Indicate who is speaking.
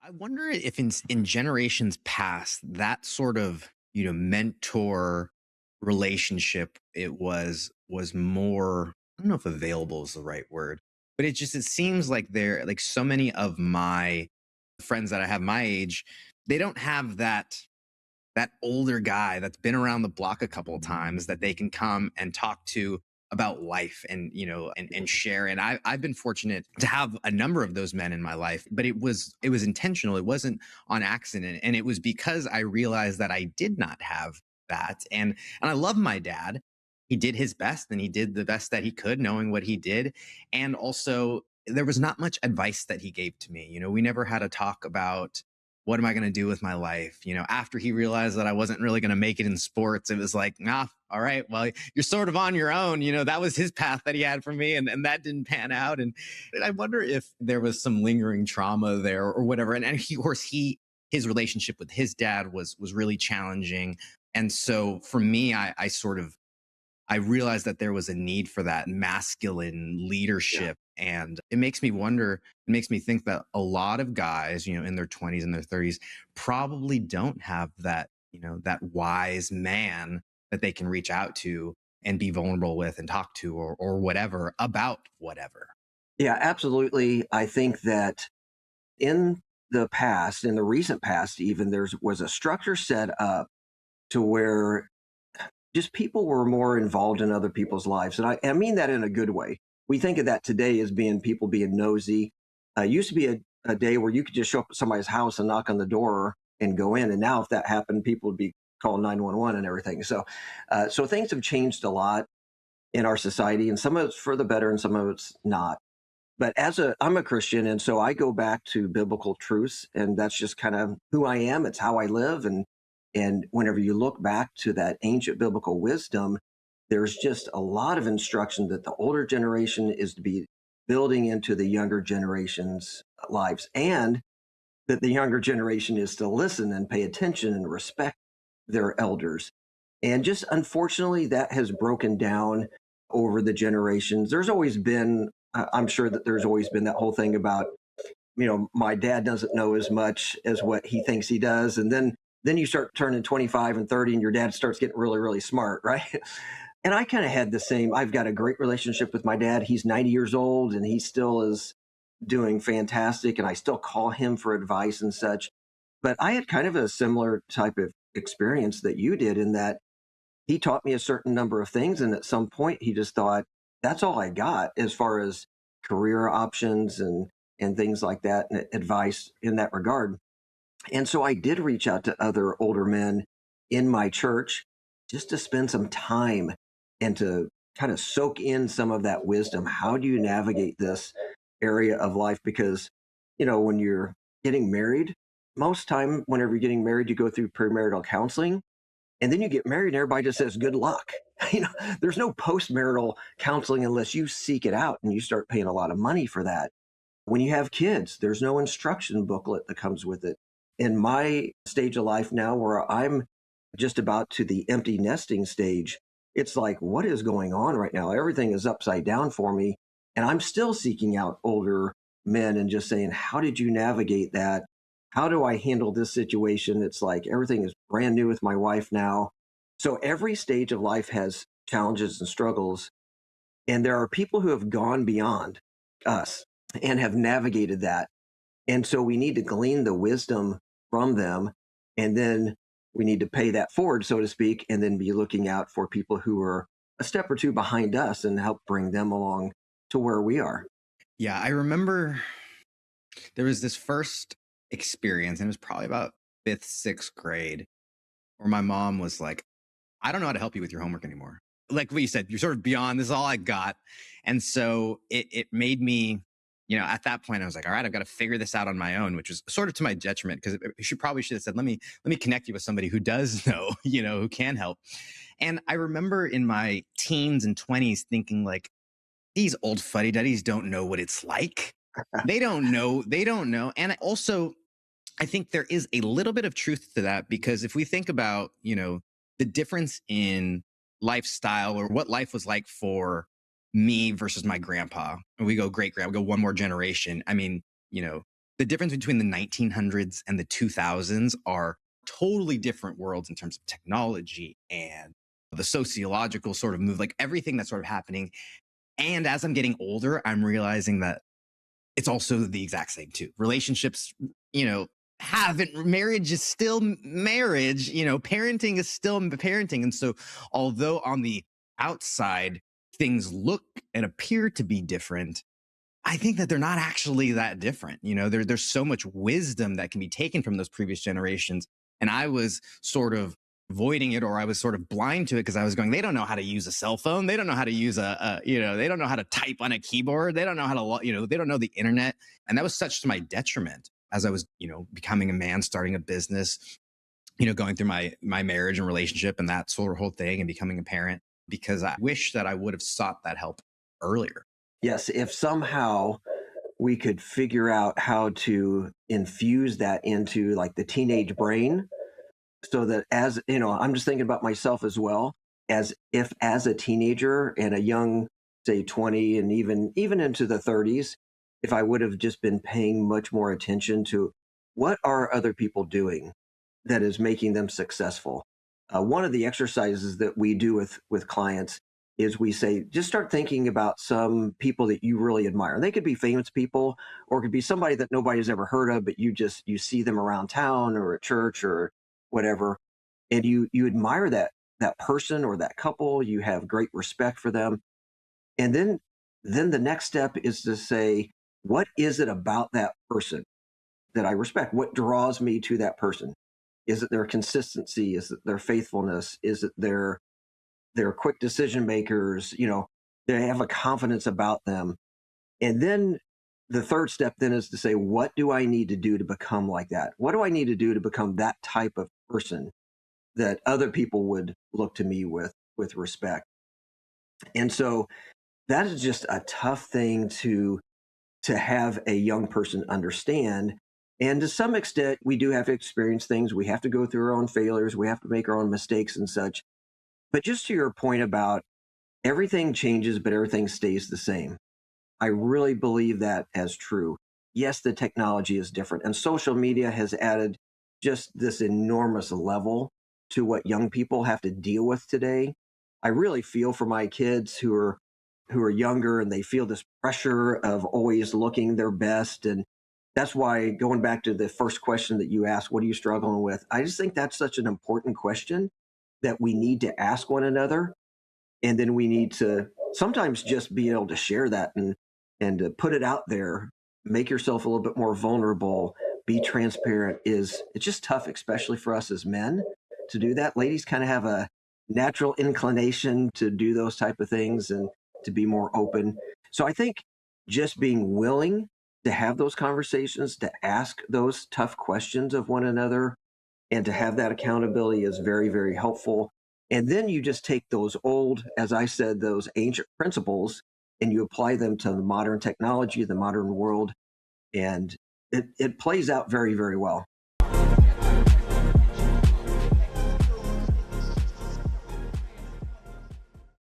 Speaker 1: I wonder if in generations past, that sort of, mentor relationship, it was more, I don't know if available is the right word, but it seems like like so many of my friends that I have my age, they don't have that older guy that's been around the block a couple of times that they can come and talk to about life and and share. And I've been fortunate to have a number of those men in my life, but it was intentional. It wasn't on accident, and it was because I realized that I did not have that. And I love my dad. He did his best, and he did the best that he could knowing what he did. And also, there was not much advice that he gave to me. We never had a talk about what am I going to do with my life? After he realized that I wasn't really going to make it in sports, it was like, all right, well, you're sort of on your own. That was his path that he had for me, and that didn't pan out. And I wonder if there was some lingering trauma there or whatever. And he, of course, his relationship with his dad was really challenging. And so for me, I realized that there was a need for that masculine
Speaker 2: Yeah.
Speaker 1: leadership. And it makes me wonder, it makes me think that a lot of guys, in their 20s and their 30s probably don't have that wise man that they can reach out to and be vulnerable with and talk to or whatever about whatever.
Speaker 2: Yeah, absolutely. I think that in the past, in the recent past, even there was a structure set up to where just people were more involved in other people's lives. And I mean that in a good way. We think of that today as being people being nosy. It used to be a day where you could just show up at somebody's house and knock on the door and go in. And now, if that happened, people would be calling 911 and everything. So things have changed a lot in our society, and some of it's for the better and some of it's not. But I'm a Christian, and so I go back to biblical truths, and that's just kind of who I am. It's how I live, and whenever you look back to that ancient biblical wisdom, there's just a lot of instruction that the older generation is to be building into the younger generation's lives, and that the younger generation is to listen and pay attention and respect their elders. And just unfortunately, that has broken down over the generations. There's always been, I'm sure that there's always been that whole thing about, my dad doesn't know as much as what he thinks he does. And then you start turning 25 and 30 and your dad starts getting really, really smart, right? And I kind of had the same. I've got a great relationship with my dad. He's 90 years old and he still is doing fantastic. And I still call him for advice and such. But I had kind of a similar type of experience that you did, in that he taught me a certain number of things. And at some point, he just thought, that's all I got as far as career options and things like that, and advice in that regard. And so I did reach out to other older men in my church just to spend some time and to kind of soak in some of that wisdom. How do you navigate this area of life? Because, when you're getting married, most time, whenever you're getting married, you go through premarital counseling, and then you get married and everybody just says good luck. There's no postmarital counseling unless you seek it out and you start paying a lot of money for that. When you have kids, there's no instruction booklet that comes with it. In my stage of life now, where I'm just about to the empty nesting stage, it's like, what is going on right now? Everything is upside down for me. And I'm still seeking out older men and just saying, how did you navigate that? How do I handle this situation? It's like everything is brand new with my wife now. So every stage of life has challenges and struggles. And there are people who have gone beyond us and have navigated that. And so we need to glean the wisdom from them. And then we need to pay that forward, so to speak, and then be looking out for people who are a step or two behind us and help bring them along to where we are.
Speaker 1: Yeah, I remember there was this first experience, and it was probably about fifth, sixth grade, where my mom was like, I don't know how to help you with your homework anymore. Like what you said, you're sort of beyond, this is all I got. And so it made me, at that point I was like, all right, I've got to figure this out on my own, which was sort of to my detriment, because she probably should have said, let me connect you with somebody who does know, who can help. And I remember in my teens and 20s thinking like, these old fuddy duddies don't know what it's like. They don't know. They don't know. And also, I think there is a little bit of truth to that, because if we think about, the difference in lifestyle or what life was like for me versus my grandpa, and we go great grand, we go one more generation. I mean, the difference between the 1900s and the 2000s are totally different worlds in terms of technology and the sociological sort of move, like everything that's sort of happening. And as I'm getting older, I'm realizing that it's also the exact same too. Relationships, you know, haven't marriage is still marriage, parenting is still parenting. And so although on the outside things look and appear to be different, I think that they're not actually that different. There's so much wisdom that can be taken from those previous generations. And I was sort of avoiding it, or I was sort of blind to it because I was going, they don't know how to use a cell phone. They don't know how to use they don't know how to type on a keyboard. They don't know how to, they don't know the internet. And that was such to my detriment as I was, becoming a man, starting a business, going through my marriage and relationship and that sort of whole thing and becoming a parent, because I wish that I would have sought that help earlier.
Speaker 2: Yes, if somehow we could figure out how to infuse that into like the teenage brain, so that, as you know, I'm just thinking about myself as well, as if as a teenager and a young, say 20 and even into the 30s, if I would have just been paying much more attention to what are other people doing that is making them successful. One of the exercises that we do with clients is we say, just start thinking about some people that you really admire. They could be famous people, or it could be somebody that nobody's ever heard of, but you see them around town or at church or whatever, and you admire that person or that couple. You have great respect for them, and then the next step is to say, what is it about that person that I respect? What draws me to that person? Is it their consistency? Is it their faithfulness? Is it their quick decision makers? They have a confidence about them. And then the third step then is to say, what do I need to do to become like that? What do I need to do to become that type of person that other people would look to me with respect? And so that is just a tough thing to have a young person understand. And to some extent, we do have to experience things. We have to go through our own failures. We have to make our own mistakes and such. But just to your point about everything changes, but everything stays the same, I really believe that as true. Yes, the technology is different, and social media has added just this enormous level to what young people have to deal with today. I really feel for my kids who are younger, and they feel this pressure of always looking their best. And that's why, going back to the first question that you asked, what are you struggling with? I just think that's such an important question that we need to ask one another. And then we need to sometimes just be able to share that and to put it out there, make yourself a little bit more vulnerable, be transparent. It's just tough, especially for us as men, to do that. Ladies kind of have a natural inclination to do those type of things and to be more open. So I think just being willing to have those conversations, to ask those tough questions of one another, and to have that accountability is very, very helpful. And then you just take those old, as I said, those ancient principles, and you apply them to the modern technology, the modern world, and it plays out very, very well.